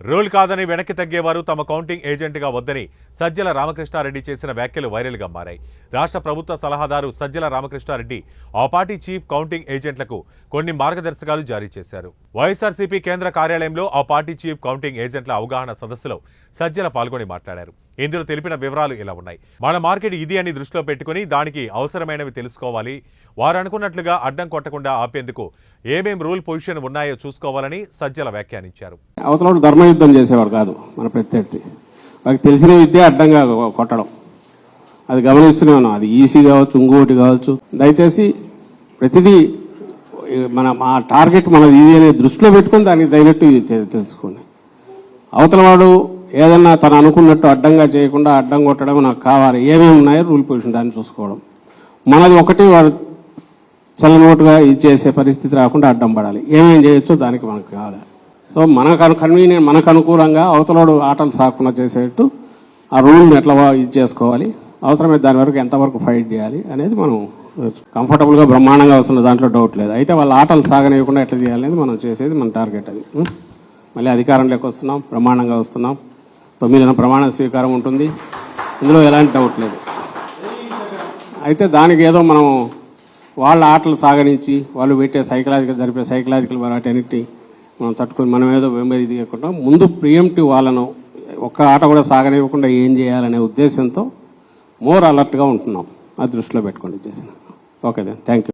Rule కాదని వెనక్కి తగ్గేవారు తమ కౌంటింగ్ ఏజెంట్గా వద్దని సజ్జల రామకృష్ణారెడ్డి చేసిన వ్యాఖ్యలు వైరల్గా మారాయి. రాష్ట్ర ప్రభుత్వ సలహాదారు సజ్జల రామకృష్ణారెడ్డి ఆ పార్టీ చీఫ్ కౌంటింగ్ ఏజెంట్లకు కొన్ని మార్గదర్శకాలు జారీ చేశారు. వైఎస్ఆర్సీపీ కేంద్ర కార్యాలయంలో ఆ పార్టీ చీఫ్ కౌంటింగ్ ఏజెంట్ల అవగాహన సదస్సులో సజ్జల పాల్గొని మాట్లాడారు. ఇందులో తెలిపిన వివరాలు ఇలా ఉన్నాయి. మన మార్కెట్ ఇది అని దృష్టిలో పెట్టుకుని దానికి అవసరమైనవి తెలుసుకోవాలి. వారు అనుకున్నట్లుగా అడ్డం కొట్టకుండా ఆపేందుకు ఏమేం రూల్ పొజిషన్ ఉన్నాయో చూసుకోవాలని సజ్జల వ్యాఖ్యానించారు. అవతల ధర్మయుద్ధం చేసేవాడు కాదు మన ప్రత్యర్థి. వారికి తెలిసిన విద్య అడ్డంగా కొట్టడం, అది గమనిస్తూనే ఉన్నాం. అది ఈసీ కావచ్చు, ఇంకోటి కావచ్చు. దయచేసి ప్రతిదీ మా టార్గెట్ మనది ఇది అనే దృష్టిలో పెట్టుకుని దానికి తగినట్టు తెలుసుకోండి. అవతల వాడు ఏదన్నా తను అనుకున్నట్టు అడ్డంగా చేయకుండా అడ్డం కొట్టడం నాకు కావాలి. ఏమేమి ఉన్నాయో రూల్ పొజిషన్ దాన్ని చూసుకోవడం. మనది ఒకటి వాడు చల్లనోటుగా ఇది చేసే పరిస్థితి రాకుండా అడ్డం పడాలి. ఏమేం చేయొచ్చో దానికి మనకు కావాలి. సో కన్వీనియంట్ మనకు అనుకూలంగా అవతలోడు ఆటలు సాకుండా చేసేట్టు ఆ రూల్ని ఎట్లా ఇది చేసుకోవాలి, అవసరమైతే దాని వరకు ఎంతవరకు ఫైట్ చేయాలి అనేది మనం కంఫర్టబుల్గా బ్రహ్మాండంగా వస్తున్న దాంట్లో డౌట్ లేదు. అయితే వాళ్ళ ఆటలు సాగనివ్వకుండా ఎట్లా చేయాలనేది మనం చేసేది మన టార్గెట్. అది మళ్ళీ అధికారంలోకి వస్తున్నాం, బ్రహ్మాండంగా వస్తున్నాం. 9న ప్రమాణ స్వీకారం ఉంటుంది, ఇందులో ఎలాంటి డౌట్ లేదు. అయితే దానికి ఏదో మనం వాళ్ళ ఆటలు సాగనించి వాళ్ళు పెట్టే జరిపే సైకలాజికల్ వాటన్నిటి మనం తట్టుకొని మనం ఏదో ఇది కాకుండా ముందు ప్రియంటివ్ వాళ్ళను ఒక్క ఆట కూడా సాగనివ్వకుండా ఏం చేయాలనే ఉద్దేశంతో మోర్ అలర్ట్గా ఉంటున్నాం. అది దృష్టిలో పెట్టుకోండి చేసిన. Okay thank you.